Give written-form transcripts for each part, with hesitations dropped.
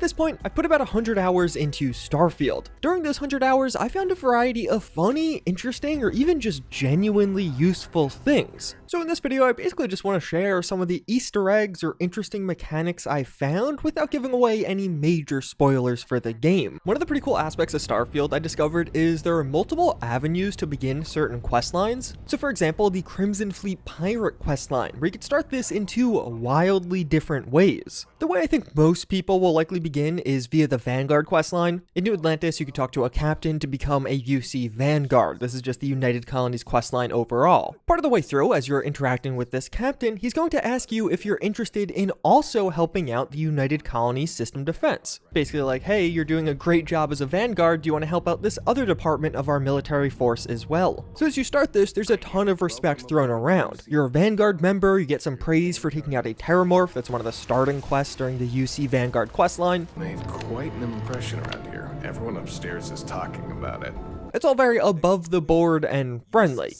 this point, I've put about 100 hours into Starfield. During those 100 hours, I found a variety of funny, interesting, or even just genuinely useful things. So in this video, I basically just want to share some of the Easter eggs or interesting mechanics I found without giving away any major spoilers for the game. One of the pretty cool aspects of Starfield I discovered is there are multiple avenues to begin certain quest lines. So for example, the Crimson Fleet Pirate quest line, where you could start this in two wildly different ways. The way I think most people will likely begin is via the Vanguard questline. In New Atlantis, you can talk to a captain to become a UC Vanguard. This is just the United Colonies questline overall. Part of the way through, as you're interacting with this captain, he's going to ask you if you're interested in also helping out the United Colonies system defense. Basically like, hey, you're doing a great job as a Vanguard, do you want to help out this other department of our military force as well? So as you start this, there's a ton of respect thrown around. You're a Vanguard member, you get some praise for taking out a Terramorph. That's one of the starting quests during the UC Vanguard questline. Made quite an impression around here. Everyone upstairs is talking about it. It's all very above the board and friendly.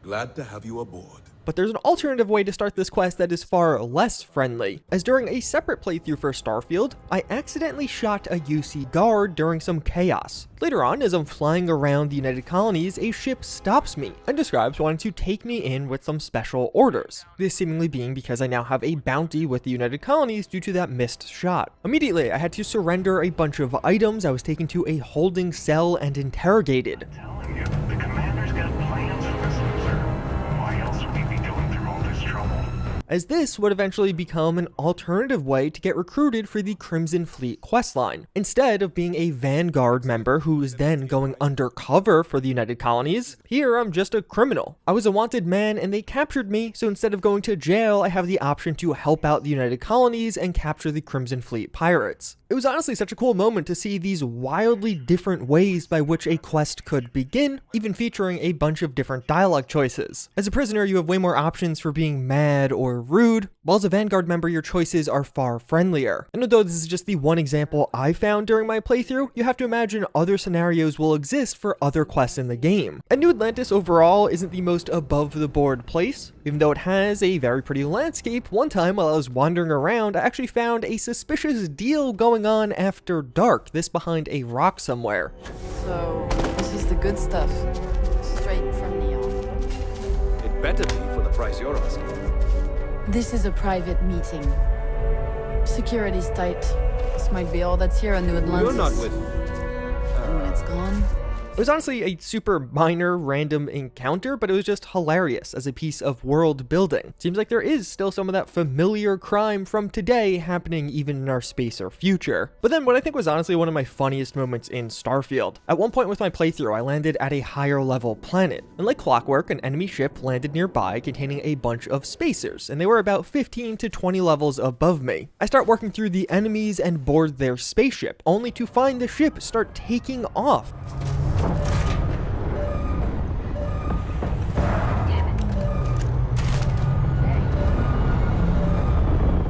Glad to have you aboard. But there's an alternative way to start this quest that is far less friendly, as during a separate playthrough for Starfield, I accidentally shot a UC guard during some chaos. Later on, as I'm flying around the United Colonies, a ship stops me and describes wanting to take me in with some special orders. This seemingly being because I now have a bounty with the United Colonies due to that missed shot. Immediately, I had to surrender a bunch of items. I was taken to a holding cell and interrogated. Telling you, the commander's got plans for this loser. Why else would we be going through all this trouble? As this would eventually become an alternative way to get recruited for the Crimson Fleet questline. Instead of being a Vanguard member who is then going undercover for the United Colonies, here I'm just a criminal. I was a wanted man and they captured me, so instead of going to jail, I have the option to help out the United Colonies and capture the Crimson Fleet pirates. It was honestly such a cool moment to see these wildly different ways by which a quest could begin, even featuring a bunch of different dialogue choices. As a prisoner, you have way more options for being mad or rude, while as a Vanguard member, your choices are far friendlier. And although this is just the one example I found during my playthrough, you have to imagine other scenarios will exist for other quests in the game. And New Atlantis overall isn't the most above the board place, even though it has a very pretty landscape. One time while I was wandering around, I actually found a suspicious deal going on after dark, this behind a rock somewhere. So, this is the good stuff. Straight from Neon. It better be for the price you're asking. This is a private meeting. Security's tight. This might be all that's here on New Atlantis. You're not with... And when it's gone... It was honestly a super minor random encounter, but it was just hilarious as a piece of world building. Seems like there is still some of that familiar crime from today happening even in our space or future. But then what I think was honestly one of my funniest moments in Starfield. At one point with my playthrough, I landed at a higher level planet. And like clockwork, an enemy ship landed nearby containing a bunch of spacers, and they were about 15 to 20 levels above me. I start working through the enemies and board their spaceship, only to find the ship start taking off.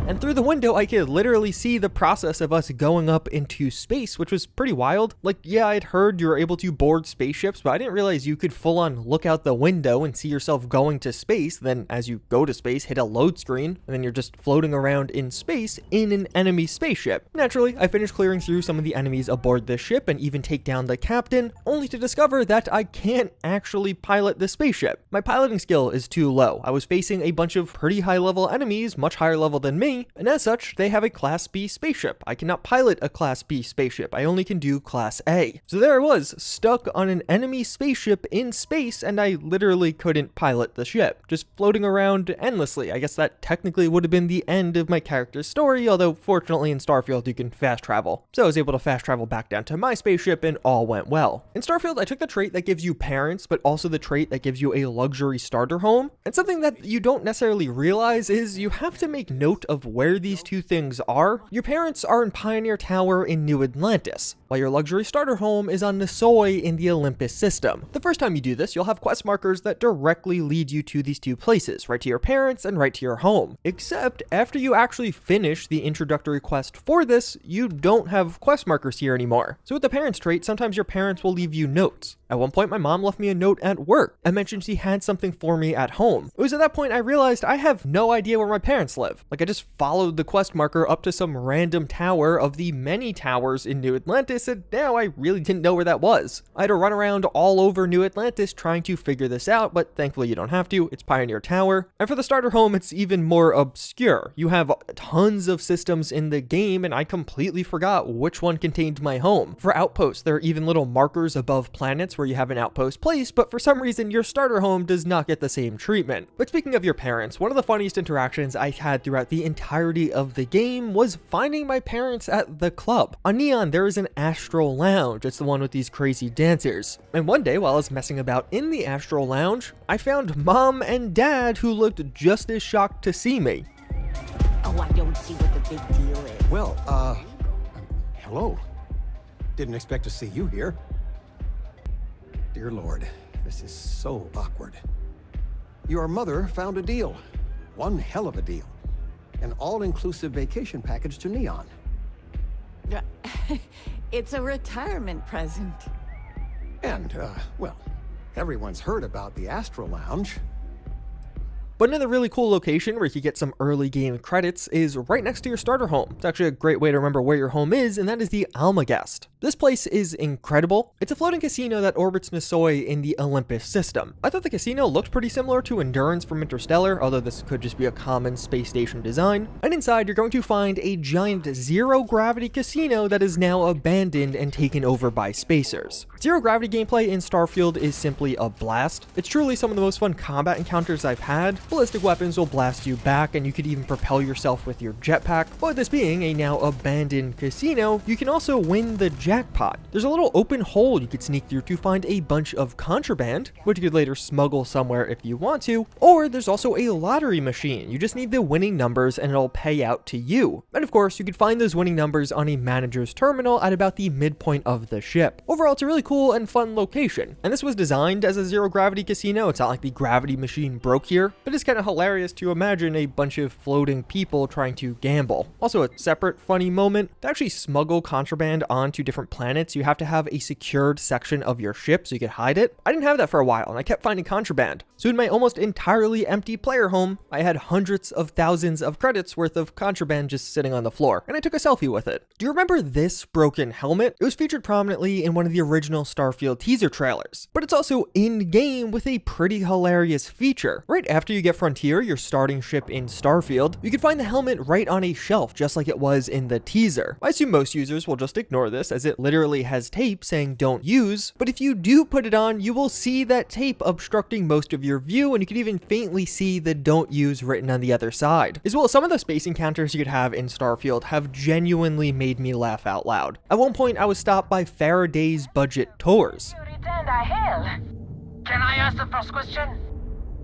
And through the window, I could literally see the process of us going up into space, which was pretty wild. Like, yeah, I'd heard you were able to board spaceships, but I didn't realize you could full on look out the window and see yourself going to space. Then as you go to space, hit a load screen, and then you're just floating around in space in an enemy spaceship. Naturally, I finished clearing through some of the enemies aboard the ship and even take down the captain, only to discover that I can't actually pilot the spaceship. My piloting skill is too low. I was facing a bunch of pretty high level enemies, much higher level than me, and as such, they have a Class B spaceship. I cannot pilot a Class B spaceship. I only can do Class A. So there I was, stuck on an enemy spaceship in space, and I literally couldn't pilot the ship, just floating around endlessly. I guess that technically would have been the end of my character's story, although fortunately in Starfield you can fast travel. So I was able to fast travel back down to my spaceship and all went well. In Starfield, I took the trait that gives you parents, but also the trait that gives you a luxury starter home. And something that you don't necessarily realize is you have to make note of where these two things are. Your parents are in Pioneer Tower in New Atlantis. while your luxury starter home is on Nisoi in the Olympus system. The first time you do this, you'll have quest markers that directly lead you to these two places, right to your parents and right to your home. Except after you actually finish the introductory quest for this, you don't have quest markers here anymore. So with the parents trait, sometimes your parents will leave you notes. At one point, my mom left me a note at work and mentioned she had something for me at home. It was at that point I realized I have no idea where my parents live. Like, I just followed the quest marker up to some random tower of the many towers in New Atlantis, and now I really didn't know where that was. I had to run around all over New Atlantis trying to figure this out, but thankfully you don't have to. It's Pioneer Tower. And for the starter home, it's even more obscure. You have tons of systems in the game, and I completely forgot which one contained my home. For outposts, there are even little markers above planets where you have an outpost placed, but for some reason your starter home does not get the same treatment. But speaking of your parents, one of the funniest interactions I had throughout the entirety of the game was finding my parents at the club. On Neon, there is an Astral Lounge. It's the one with these crazy dancers. And one day, while I was messing about in the Astral Lounge, I found Mom and Dad who looked just as shocked to see me. Oh, I don't see what the big deal is. Well, hello. Didn't expect to see you here. Dear Lord, this is so awkward. Your mother found a deal. One hell of a deal. An all-inclusive vacation package to Neon. It's a retirement present. And, well, everyone's heard about the Astral Lounge. But another really cool location where you can get some early game credits is right next to your starter home. It's actually a great way to remember where your home is, and that is the Almagest. This place is incredible. It's a floating casino that orbits Nisoi in the Olympus system. I thought the casino looked pretty similar to Endurance from Interstellar, although this could just be a common space station design. And inside, you're going to find a giant zero-gravity casino that is now abandoned and taken over by spacers. Zero-gravity gameplay in Starfield is simply a blast. It's truly some of the most fun combat encounters I've had. Ballistic weapons will blast you back, and you could even propel yourself with your jetpack. But with this being a now abandoned casino, you can also win the jackpot. There's a little open hole you could sneak through to find a bunch of contraband, which you could later smuggle somewhere if you want to, or there's also a lottery machine. You just need the winning numbers and it'll pay out to you. And of course, you could find those winning numbers on a manager's terminal at about the midpoint of the ship. Overall, it's a really cool and fun location. And this was designed as a zero-gravity casino. It's not like the gravity machine broke here, but it's kind of hilarious to imagine a bunch of floating people trying to gamble. Also, a separate funny moment, to actually smuggle contraband onto different planets, you have to have a secured section of your ship so you could hide it. I didn't have that for a while, and I kept finding contraband. So in my almost entirely empty player home, I had hundreds of thousands of credits worth of contraband just sitting on the floor, and I took a selfie with it. Do you remember this broken helmet? It was featured prominently in one of the original Starfield teaser trailers, but it's also in-game with a pretty hilarious feature. Right after you get Frontier, your starting ship in Starfield, you can find the helmet right on a shelf, just like it was in the teaser. I assume most users will just ignore this, as it literally has tape saying don't use, but if you do put it on, you will see that tape obstructing most of your view, and you can even faintly see the don't use written on the other side. As well, some of the space encounters you could have in Starfield have genuinely made me laugh out loud. At one point, I was stopped by Faraday's budget tours. Can I ask the first question?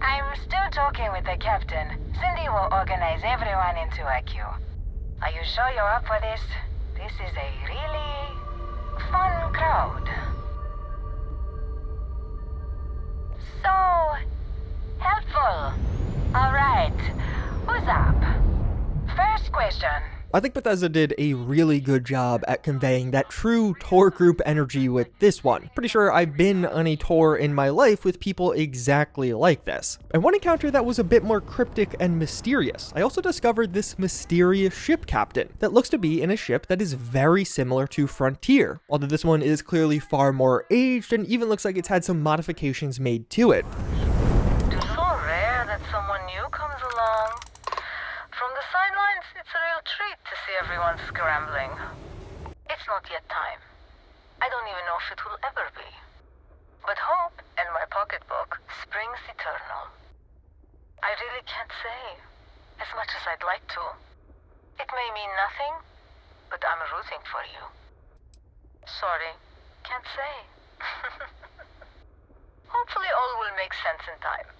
I'm still talking with the captain. Cindy will organize everyone into a queue. Are you sure you're up for this? This is a really fun crowd. So helpful. All right, who's up? First question. I think Bethesda did a really good job at conveying that true tour group energy with this one. Pretty sure I've been on a tour in my life with people exactly like this. And one encounter that was a bit more cryptic and mysterious, I also discovered this mysterious ship captain that looks to be in a ship that is very similar to Frontier, although this one is clearly far more aged and even looks like it's had some modifications made to it. It's so rare that someone new comes along. From the sidelines, it's a real treat to see everyone scrambling. It's not yet time. I don't even know if it will ever be. But hope and my pocketbook springs eternal. I really can't say, as much as I'd like to. It may mean nothing, but I'm rooting for you. Sorry, can't say. Hopefully all will make sense in time.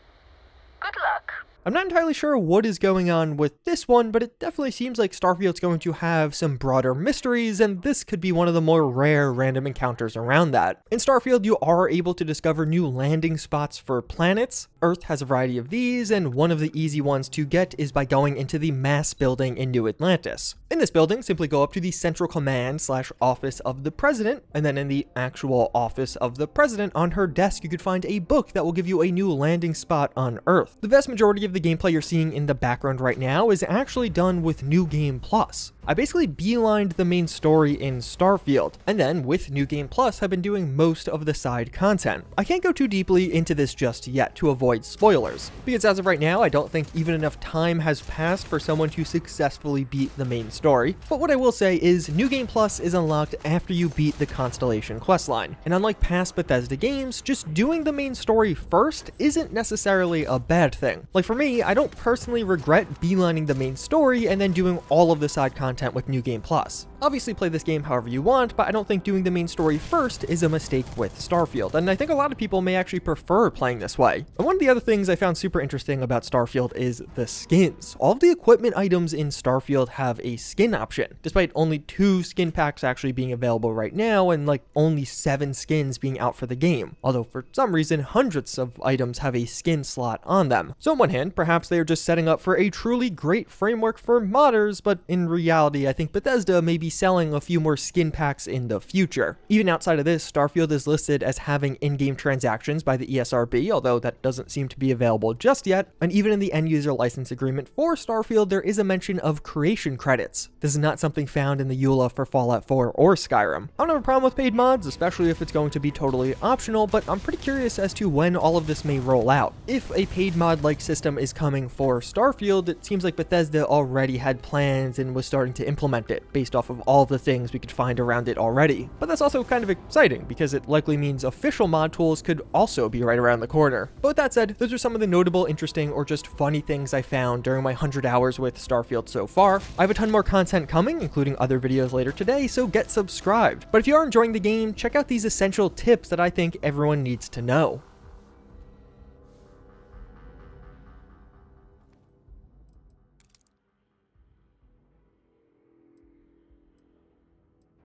Good luck. I'm not entirely sure what is going on with this one, but it definitely seems like Starfield's going to have some broader mysteries, and this could be one of the more rare random encounters around that. In Starfield, you are able to discover new landing spots for planets. Earth has a variety of these, and one of the easy ones to get is by going into the mass building in New Atlantis. In this building, simply go up to the central command / office of the president, and then in the actual office of the president on her desk, you could find a book that will give you a new landing spot on Earth. The vast majority of the gameplay you're seeing in the background right now is actually done with New Game Plus. I basically beelined the main story in Starfield, and then with New Game Plus have been doing most of the side content. I can't go too deeply into this just yet to avoid spoilers, because as of right now, I don't think even enough time has passed for someone to successfully beat the main story. But what I will say is New Game Plus is unlocked after you beat the Constellation questline, and unlike past Bethesda games, just doing the main story first isn't necessarily a bad thing. Like for me, I don't personally regret beelining the main story and then doing all of the side content with New Game Plus. Obviously play this game however you want, but I don't think doing the main story first is a mistake with Starfield, and I think a lot of people may actually prefer playing this way. And one of the other things I found super interesting about Starfield is the skins. All of the equipment items in Starfield have a skin option, despite only 2 skin packs actually being available right now and like only 7 skins being out for the game, although for some reason hundreds of items have a skin slot on them. So on one hand, perhaps they are just setting up for a truly great framework for modders, but in reality I think Bethesda may be selling a few more skin packs in the future. Even outside of this, Starfield is listed as having in-game transactions by the ESRB, although that doesn't seem to be available just yet, and even in the end-user license agreement for Starfield, there is a mention of creation credits. This is not something found in the EULA for Fallout 4 or Skyrim. I don't have a problem with paid mods, especially if it's going to be totally optional, but I'm pretty curious as to when all of this may roll out. If a paid mod-like system is coming for Starfield, it seems like Bethesda already had plans and was starting to implement it based off of all the things we could find around it already. But that's also kind of exciting because it likely means official mod tools could also be right around the corner. But with that said, those are some of the notable, interesting, or just funny things I found during my 100 hours with Starfield so far. I have a ton more content coming, including other videos later today, so get subscribed. But if you are enjoying the game, check out these essential tips that I think everyone needs to know.